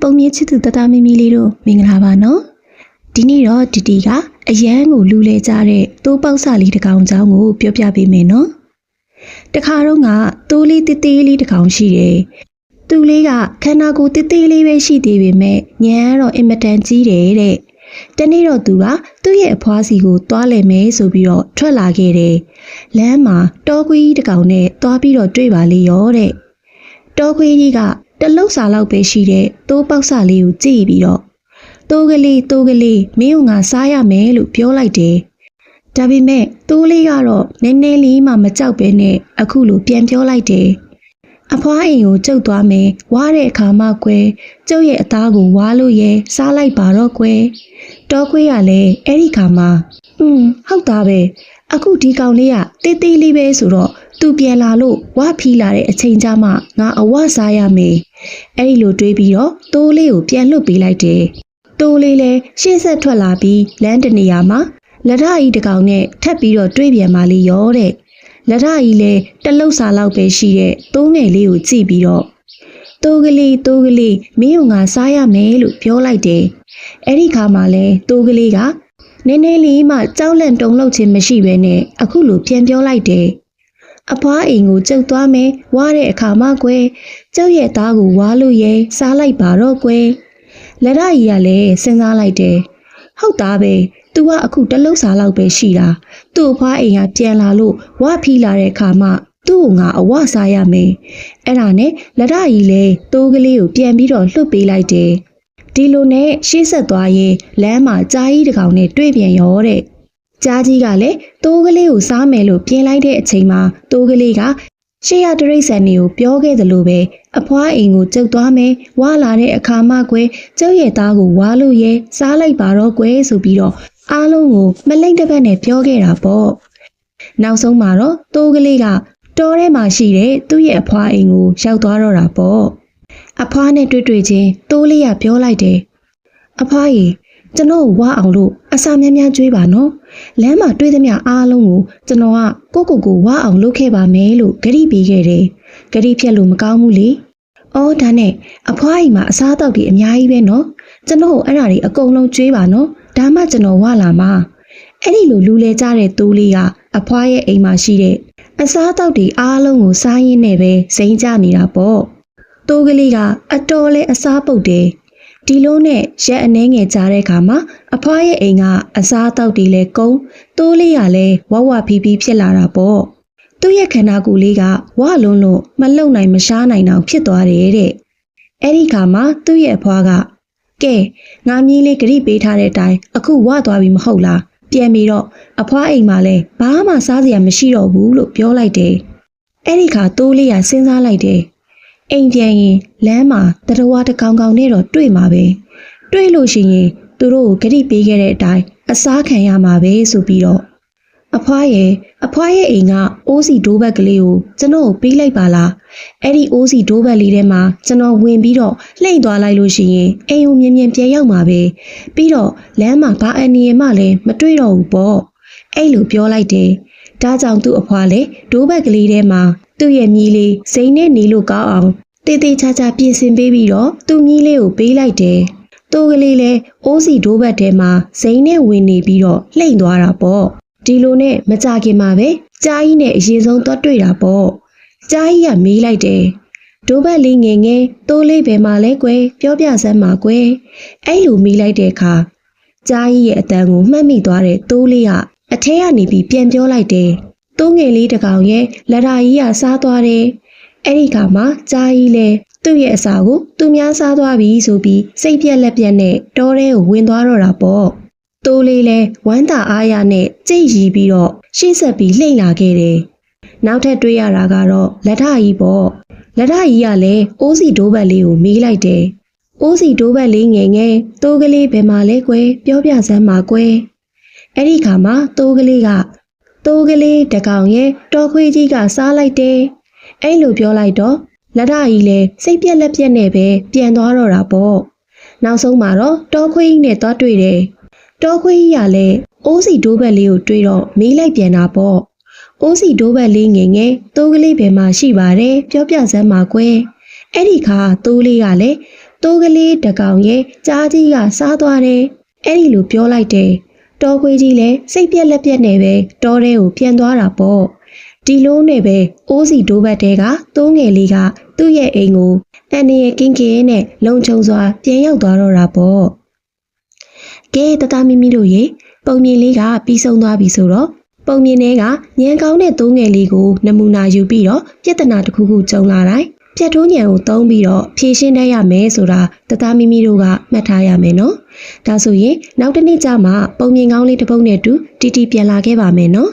ပုံမြင့်ချစ်သူတတမီမီလေးတို့မင်္ဂလာပါနော်ဒီနေ့တော့တီတီကအရန်ကိုလူလဲကြတဲ့တိုးပေါက်စာလေးတစ်ကောင်ချောင်းကိုပြောပြပေးမယ်နော်တခါတော့ကတိုးလေးတေးသေးလေးတစ်ကောင်ရှိတယ်သူလေးကခန္ဓာကိုယ်တေးသေးလေးပဲရှိသေးပေမဲ့ညံတော့အင်မတန်ကြီးတယ်တဲ့တနေ့တော့သူကသူ့ရဲ့အဖွားစီကိုတွားလဲမယ်ဆိုပြီးတော့ထွက်လာခဲ့တယ်လမ်းမှာတောခွေးကြီးတစ်ကောင်နဲ့တွားပြီးတော့တွေ့ပါလေရောတဲ့တောခွေးကြီးကတလုတ်စာလောက်ပဲရှိတဲ့တိုးပေါက်စာလေးကိုကြည့်ပြီးတော့တိုးကလေးမင်းကငါစားရမယ်လို့ပြောလိုက်တယ်ဒါပေမဲ့တိုးလေးကတော့နည်းနည်းလေးမှမကြောက်ပဲနဲ့အခုလိုပြန်ပြောလိုက်တယ်အဖွားအိမ်ကိုကျုပ်သွားမယ်ဝါတဲ့အခါမှကွယ်ကျုပ်ရဲ့အသားကိုဝါလို့ရဲစားလိုက်ပါတော့ကွယ်တောခွေးကလည်းအဲ့ဒီခါမှဟုတ်တာပဲအခုဒီကောင်လေးကတေးသေးလေးပဲဆိုတော့သူပြန်လာလို့ဝါဖီးလာတဲ့အချိန်ကျမှငါအဝစားရမယ်အဲ့ဒီလိုတွေးပြီးတော့တိုးလေးကိုပြန်လွတ်ပေးလိုက်တယ်တိုးလေးလည်းရှေ့ဆက်ထွက်လာပြီးလမ်းတနေရာမှာလက်ထကြီးတစ်ကောင်နဲ့ထပ်ပြီးတော့တွေးပြန်ပါလေရောတဲ့လက်ထကြီးလည်းတလုတ်စာလောက်ပဲရှိတဲ့တိုးငယ်လေးကိုကြည့်ပြီးတော့တိုးကလေးမင်းကငါစားရမယ်လို့ပြောလိုက်တယ်အဲ့ဒီခါမှလည်းတိုးကလေးကနည်းနည်းလေးမှကြောက်လန့်တုန်လှုပ်ခြင်းမရှိဘဲနဲ့အခုလိုပြန်ပြောလိုက်တယ်အဖွားအိမ်ကိုကျုပ်သွားမယ်ဝါတဲ့အခါမှကွယ်ကျုပ်ရဲ့သားကိုဝါလို့ရဲစားလိုက်ပါတော့ကွယ်လက်ရကြီးကလည်းစဉ်းစားလိုက်တယ်ဟုတ်သားပဲသူကအခုတလုတ်စာလောက်ပဲရှိတာသူ့အဖွားအိမ်ကပြန်လာလို့ဝါဖီးလာတဲ့အခါမှသူ့ကိုငါအဝစားရမယ်အဲ့ဒါနဲ့လက်ရကြီးလည်းတိုးကလေးကိုပြန်ပြီးတော့လှုပ်ပေးလိုက်တယ်ဒီလိုနဲ့ရှေ့ဆက်သွားရင်လမ်းမှာကြားကြီးတစ်ကောင်နဲ့တွေ့ပြန်ရောတဲ့ကြားကြီးကလည်းတိုးကလေးကိုစားမယ်လို့ပြင်လိုက်တဲ့အချိန်မှာတိုးကလေးကရှေ့ရတရိတ်ဆန်တွေကိုပြောခဲ့သလိုပဲအဖွားအိမ်ကိုကျုပ်သွားမယ်ဝါလာတဲ့အခါမှကွယ်ကျုပ်ရဲ့သားကိုဝါလို့ရဲစားလိုက်ပါတော့ကွယ်ဆိုပြီးတော့အားလုံးကိုမလိမ့်တစ်ပတ်နဲ့ပြောခဲ့တာပေါ့နောက်ဆုံးမှာတော့တိုးကလေးကတောထဲမှာရှိတဲ့သူ့ရဲ့အဖွားအိမ်ကိုရောက်သွားတော့တာပေါ့အဖွားနဲ့တွေ့ချင်းတိုးလေးကပြောလိုက်တယ်အဖွားကြီးကျွန်တော်ဝါအောင်လို့အစာများများကျွေးပါနော်လမ်းမှာတွေ့သမျှအားလုံးကိုကျွန်တော်ကကိုဝါအောင်လုပ်ခဲ့ပါမယ်လို့ဂရိပေးခဲ့တယ်ဂရိဖြတ်လို့မကောင်းဘူးလေအော်ဒါနဲ့အဖွားကြီးမှာအစားအသောက်တွေအများကြီးပဲနော်ကျွန်တော်အဲ့ဒါတွေအကုန်လုံးကျွေးပါနော်ဒါမှကျွန်တော်ဝါလာမှာအဲ့ဒီလိုလူလဲကြတဲ့တိုးလေးကအဖွားရဲ့အိမ်မှာရှိတဲ့အစားအသောက်တွေအားလုံးကိုစားရင်းနဲ့ပဲစိမ့်ကြနေတာပေါ့တိုးကလေးကအတော်လဲအစားပုတ်တယ်ဒီလိုနဲ့ရက်အနှဲငယ်ကြားတဲ့အခါမှာအဖွားရဲ့အိမ်ကအစားအသောက်တွေလဲကုန်းတိုးလေးကလည်းဝဖီးဖြစ်လာတာပေါ့သူ့ရဲ့ခန္ဓာကိုယ်လေးကဝလုံးလို့မလုံနိုင်မရှားနိုင်အောင်ဖြစ်သွားတယ်တဲ့အဲ့ဒီခါမှာသူ့ရဲ့အဖွားကကဲငါမြေးလေးဂရိပေးထားတဲ့အတိုင်းအခုဝသွားပြီမဟုတ်လားပြန်ပြီးတော့အဖွားအိမ်မှာလဲဘာမှစားစရာမရှိတော့ဘူးလို့ပြောလိုက်တယ်အဲ့ဒီခါတိုးလေးကစဉ်းစားလိုက်တယ်အိမ်ပြန်ရင်လမ်းမှာတရဝါတကောင်ကောင်နဲ့တော့တွေ့မှာပဲတွေ့လို့ရှိရင်သူတို့ကိုဂရိပေးခဲ့တဲ့အတိုင်းအစားခံရမှာပဲဆိုပြီးတော့အဖွားရဲ့အိမ်ကအိုးစီဒိုးဘက်ကလေးကိုကျွန်တော်ကိုပေးလိုက်ပါလားအဲ့ဒီအိုးစီဒိုးဘက်လေးထဲမှာကျွန်တော်ဝင်ပြီးတော့လှိမ့်သွားလိုက်လို့ရှိရင်အိမ်ကိုမြင်ပြန်ရောက်မှာပဲပြီးတော့လမ်းမှာဘာအန်နီရမှလည်းမတွေ့တော့ဘူးပေါ့အဲ့လိုပြောလိုက်တယ်ဒါကြောင့်သူ့အဖွားလည်းဒိုးဘက်ကလေးထဲမှာသူ့ရဲ့မြီးလေးစိမ့်နဲ့နေလို့ကောင်းအောင်တေးသေးချာချာပြင်ဆင်ပေးပြီးတော့သူ့မြီးလေးကိုပေးလိုက်တယ်တိုးကလေးလည်းအိုးစီဒိုးဘက်ထဲမှာစိမ့်နဲ့ဝင်နေပြီးတော့လှိမ့်သွားတာပေါ့ဒီလိုနဲ့မကြခင်မှာပဲကြားကြီးနဲ့အရင်ဆုံးသွားတွေ့တာပေါ့ကြားကြီးကမေးလိုက်တယ်ဒိုးဘက်လေးငယ်တိုးလေးပဲမှာလဲကွယ်ပြောပြစမ်းပါကွယ်အဲ့လိုမေးလိုက်တဲ့အခါကြားကြီးရဲ့အတန်ကိုမှတ်မိသွားတဲ့တိုးလေးကအထဲကနေပြီးပြန်ပြောလိုက်တယ်တိုးငယ်လေးတစ်ကောင်ရဲ့လက်ရာကြီးကစားသွားတယ်အဲ့ဒီခါမှာကြားကြီးလဲသူ့ရဲ့အစာကိုသူများစားသွားပြီဆိုပြီးစိတ်ပြက်လက်ပြက်နဲ့တောထဲကိုဝင်သွားတော့တာပေါ့တိုးလေးလဲဝမ်းသာအားရနဲ့ကြိတ်ရီပြီးတော့ရှေ့ဆက်ပြီးလှိမ့်လာခဲ့တယ်နောက်ထပ်တွေ့ရတာကတော့လက်ထကြီးပေါ့လက်ထကြီးကလည်းအိုးစီဒိုးဘက်လေးကိုမေးလိုက်တယ်အိုးစီဒိုးဘက်လေးငယ်တိုးကလေးဘယ်မှာလဲကွယ်ပြောပြစမ်းပါကွယ်အဲ့ဒီခါမှာတိုးကလေးတကောင်ရဲ့တော်ခွေးကြီးကစားလိုက်တယ်အဲ့လိုပြောလိုက်တော့လက်ထကြီးလည်းစိတ်ပြက်လက်ပြက်နဲ့ပဲပြန်သွားတော့တာပေါ့နောက်ဆုံးမှာတော့တော်ခွေးကြီးနဲ့သွားတွေ့တယ်တော်ခွေးကြီးကလည်းအိုးစီဒိုးဘက်လေးကိုတွေ့တော့မေးလိုက်ပြန်တာပေါ့အိုးစီဒိုးဘက်လေးငယ်တိုးကလေးဘယ်မှာရှိပါတယ်ပြောပြစမ်းပါကွယ်အဲ့ဒီခါတိုးလေးကလည်း တိုးကလေးတကောင်ရဲ့ကြားကြီးကစားသွားတယ်အဲ့ဒီလိုပြောလိုက်တယ်တော်ခွေးကြီးလည်းစိတ်ပြက်လက်ပြက်နဲ့ပဲတောထဲကိုပြန်သွားတာပေါ့ဒီလိုနဲ့ပဲအိုးစီတိုးဘက်တဲကသိုးငယ်လေးကသူ့ရဲ့အိမ်ကိုအန်နီရဲ့ကင်းကင်းနဲ့လုံခြုံစွာပြန်ရောက်သွားတော့တာပေါ့ကဲတသားမိမိတို့ရေပုံမြင်လေးကပြီးဆုံးသွားပြီဆိုတော့ပုံမြင်ထဲကညံကောင်းတဲ့သိုးငယ်လေးကိုနမူနာယူပြီးတော့ပြဿနာတစ်ခုခုကြုံလာတိုင်းပြတ်ထိုးညံကိုသုံးပြီးတော့ဖြေရှင်းတတ်ရမယ်ဆိုတာတသားမိမိတို့ကမှတ်ထားရမယ်နော်ဒါဆိုရင်နောက်တစ်နေ့ကျမှပုံမြင်ကောင်းလေးတစ်ပုဒ်နဲ့တူတီတီပြန်လာခဲ့ပါမယ်နော်